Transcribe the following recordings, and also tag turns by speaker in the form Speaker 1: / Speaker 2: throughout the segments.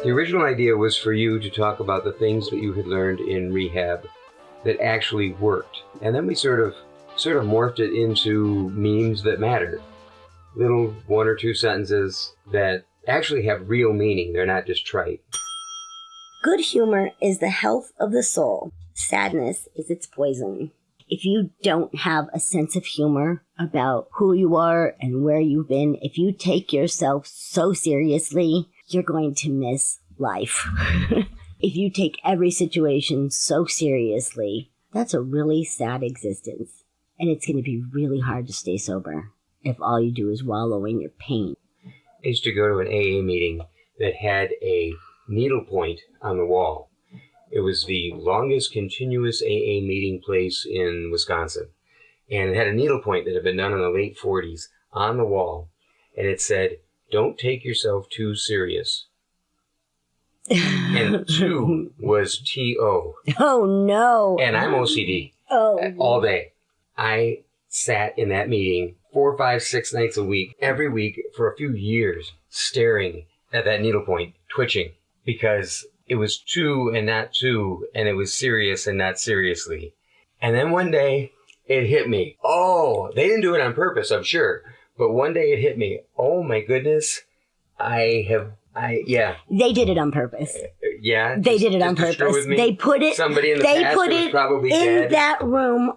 Speaker 1: The original idea was for you to talk about the things that you had learned in rehab that actually worked. And then we sort of morphed it into memes that matter. Little 1 or 2 sentences that actually have real meaning. They're not just trite.
Speaker 2: Good humor is the health of the soul. Sadness is its poison. If you don't have a sense of humor about who you are and where you've been, if you take yourself so seriously, you're going to miss life. If you take every situation so seriously, that's a really sad existence. And it's going to be really hard to stay sober if all you do is wallow in your pain.
Speaker 1: I used to go to an AA meeting that had a needlepoint on the wall. It was the longest continuous AA meeting place in Wisconsin. And it had a needlepoint that had been done in the late 40s on the wall. And it said, "Don't take yourself too serious." And 2 was T-O.
Speaker 2: Oh, no.
Speaker 1: And I'm OCD.
Speaker 2: Oh.
Speaker 1: All day. I sat in that meeting 4, 5, 6 nights a week, every week for a few years, staring at that needlepoint, twitching, because it was 2 and not 2, and it was serious and not seriously. And then one day, it hit me. Oh, they didn't do it on purpose, I'm sure. But one day it hit me. Oh my goodness. Yeah.
Speaker 2: They did it on purpose.
Speaker 1: Yeah.
Speaker 2: They did it on purpose. They put it.
Speaker 1: Somebody in the past was probably dead.
Speaker 2: In that room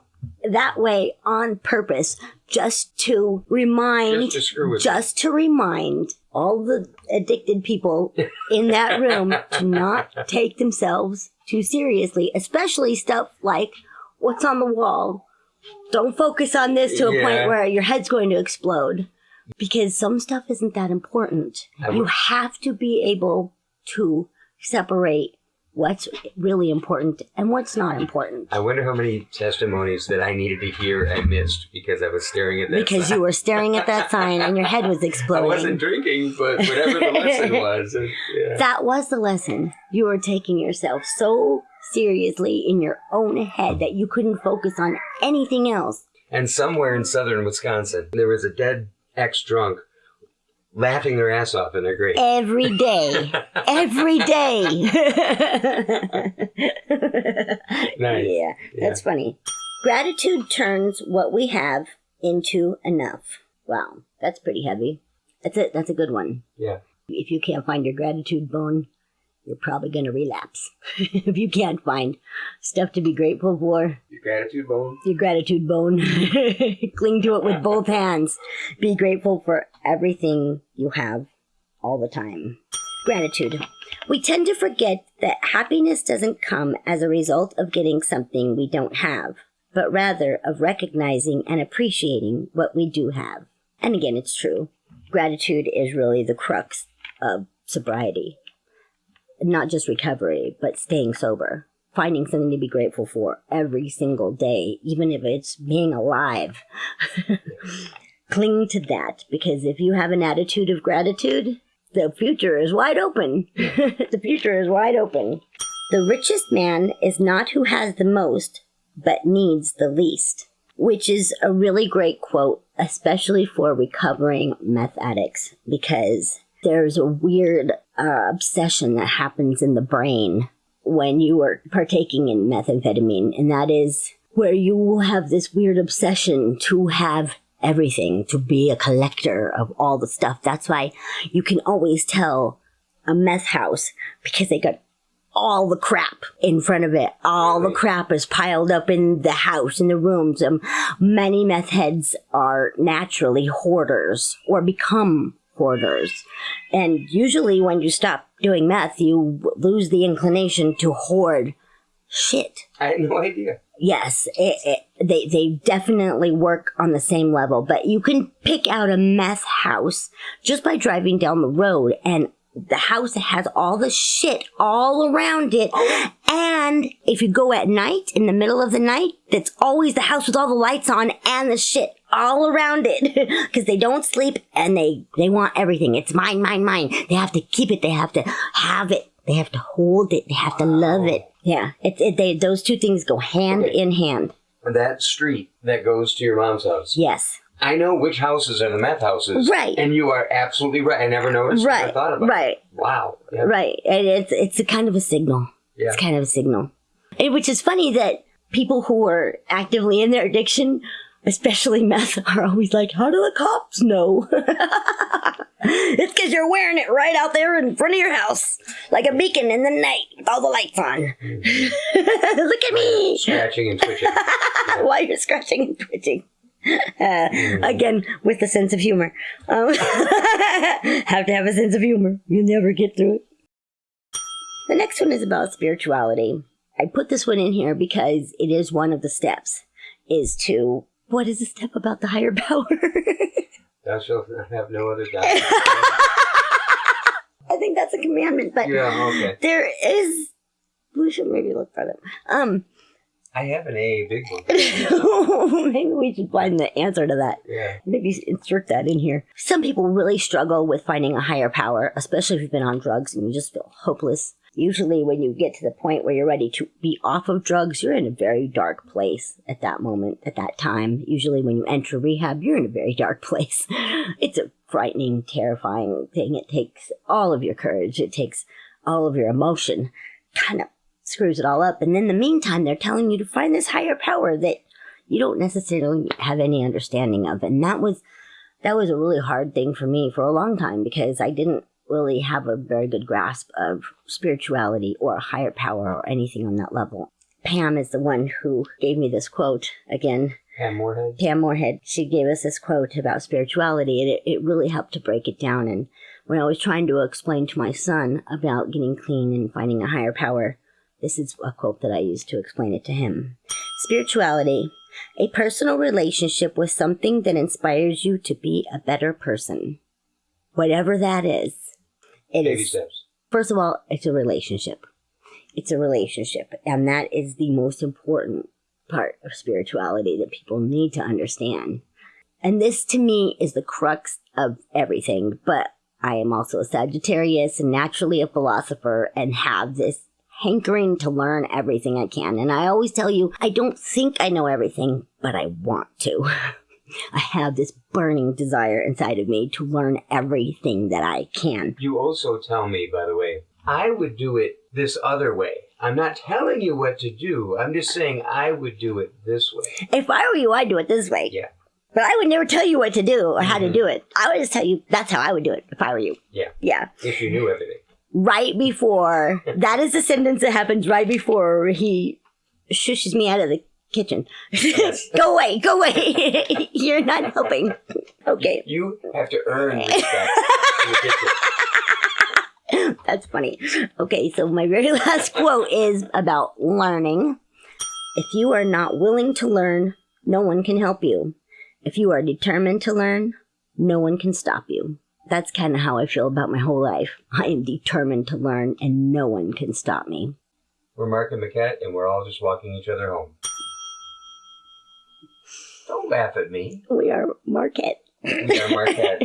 Speaker 2: that way on purpose, just to remind, just to remind all the addicted people in that room to not take themselves too seriously, especially stuff like what's on the wall. Don't focus on this to a point where your head's going to explode. Because some stuff isn't that important. You have to be able to separate what's really important and what's not important.
Speaker 1: I wonder how many testimonies that I needed to hear I missed because I was staring at that sign.
Speaker 2: Because you were staring at that sign and your head was exploding.
Speaker 1: I wasn't drinking, but whatever the lesson was.
Speaker 2: That was the lesson. You were taking yourself so seriously in your own head that you couldn't focus on anything else.
Speaker 1: And somewhere in southern Wisconsin, there was a dead ex-drunk laughing their ass off in their grave.
Speaker 2: Every day. Every day.
Speaker 1: Nice.
Speaker 2: Yeah, that's funny. Gratitude turns what we have into enough. Wow, that's pretty heavy. That's a good one.
Speaker 1: Yeah.
Speaker 2: If you can't find your gratitude bone, you're probably going to relapse. If you can't find stuff to be grateful for.
Speaker 1: Your gratitude bone?
Speaker 2: Your gratitude bone. Cling to it with both hands. Be grateful for everything you have all the time. Gratitude. We tend to forget that happiness doesn't come as a result of getting something we don't have, but rather of recognizing and appreciating what we do have. And again, it's true. Gratitude is really the crux of sobriety. Not just recovery, but staying sober. Finding something to be grateful for every single day, even if it's being alive. Cling to that, because if you have an attitude of gratitude, the future is wide open. The future is wide open. The richest man is not who has the most, but needs the least. Which is a really great quote, especially for recovering meth addicts, because there's a weird obsession that happens in the brain when you are partaking in methamphetamine, and that is where you have this weird obsession to have everything, to be a collector of all the stuff. That's why you can always tell a meth house, because they got all the crap in front of it. All the crap is piled up in the house, in the rooms. Many meth heads are naturally hoarders or become hoarders. And usually when you stop doing meth, you lose the inclination to hoard shit.
Speaker 1: I had no idea.
Speaker 2: Yes, they definitely work on the same level. But you can pick out a meth house just by driving down the road, and the house has all the shit all around it. And if you go at night, in the middle of the night, that's always the house with all the lights on and the shit all around it. Because they don't sleep and they want everything. It's mine, mine, mine. They have to keep it. They have to have it. They have to hold it. They have to love it. Yeah, those two things go hand in hand.
Speaker 1: That street that goes to your mom's house.
Speaker 2: Yes.
Speaker 1: I know which houses are the meth houses.
Speaker 2: Right.
Speaker 1: And you are absolutely right. I never noticed.
Speaker 2: Right.
Speaker 1: Never thought about
Speaker 2: Right.
Speaker 1: it. Wow. Yeah.
Speaker 2: Right. And it's a kind of a signal.
Speaker 1: Yeah.
Speaker 2: It's kind of a signal. And which is funny that people who are actively in their addiction, especially meth, are always like, how do the cops know? It's because you're wearing it right out there in front of your house, like a beacon in the night with all the lights on. Look at me.
Speaker 1: Scratching and twitching.
Speaker 2: While you're scratching and twitching. Again, with a sense of humor. Have to have a sense of humor. You'll never get through it. The next one is about spirituality. I put this one in here because it is one of the steps, is to, what is the step about the higher power?
Speaker 1: Thou shalt have no other God.
Speaker 2: I think that's a commandment, but
Speaker 1: Yeah, okay.
Speaker 2: there is, we should maybe look that up.
Speaker 1: I have an A, big one.
Speaker 2: Maybe we should find the answer to that.
Speaker 1: Yeah.
Speaker 2: Maybe insert that in here. Some people really struggle with finding a higher power, especially if you've been on drugs and you just feel hopeless. Usually when you get to the point where you're ready to be off of drugs, you're in a very dark place at that moment, at that time. Usually when you enter rehab, you're in a very dark place. It's a frightening, terrifying thing. It takes all of your courage. It takes all of your emotion. Kind of screws it all up. And in the meantime, they're telling you to find this higher power that you don't necessarily have any understanding of. And that was a really hard thing for me for a long time because I didn't really have a very good grasp of spirituality or a higher power or anything on that level. Pam is the one who gave me this quote again.
Speaker 1: Pam Moorhead?
Speaker 2: Pam Moorhead. She gave us this quote about spirituality, and it really helped to break it down. And when I was trying to explain to my son about getting clean and finding a higher power, this is a quote that I used to explain it to him. Spirituality, a personal relationship with something that inspires you to be a better person. Whatever that is.
Speaker 1: Baby steps.
Speaker 2: First of all, it's a relationship. It's a relationship. And that is the most important part of spirituality that people need to understand. And this, to me, is the crux of everything. But I am also a Sagittarius and naturally a philosopher and have this hankering to learn everything I can. And I always tell you, I don't think I know everything, but I want to. I have this burning desire inside of me to learn everything that I can.
Speaker 1: You also tell me, by the way, I would do it this other way. I'm not telling you what to do. I'm just saying I would do it this way.
Speaker 2: If I were you, I'd do it this way.
Speaker 1: Yeah.
Speaker 2: But I would never tell you what to do or how to do it. I would just tell you that's how I would do it if I were you.
Speaker 1: Yeah.
Speaker 2: Yeah.
Speaker 1: If you knew everything.
Speaker 2: Right before, that is the sentence that happens right before he shushes me out of the kitchen. Go away, go away. You're not helping. Okay.
Speaker 1: You have to earn respect in the kitchen.
Speaker 2: That's funny. Okay, so my very last quote is about learning. If you are not willing to learn, no one can help you. If you are determined to learn, no one can stop you. That's kind of how I feel about my whole life. I am determined to learn, and no one can stop me.
Speaker 1: We're Mark and Micquette, and we're all just walking each other home. Don't laugh at me.
Speaker 2: We are Marquette.
Speaker 1: We are Marquette.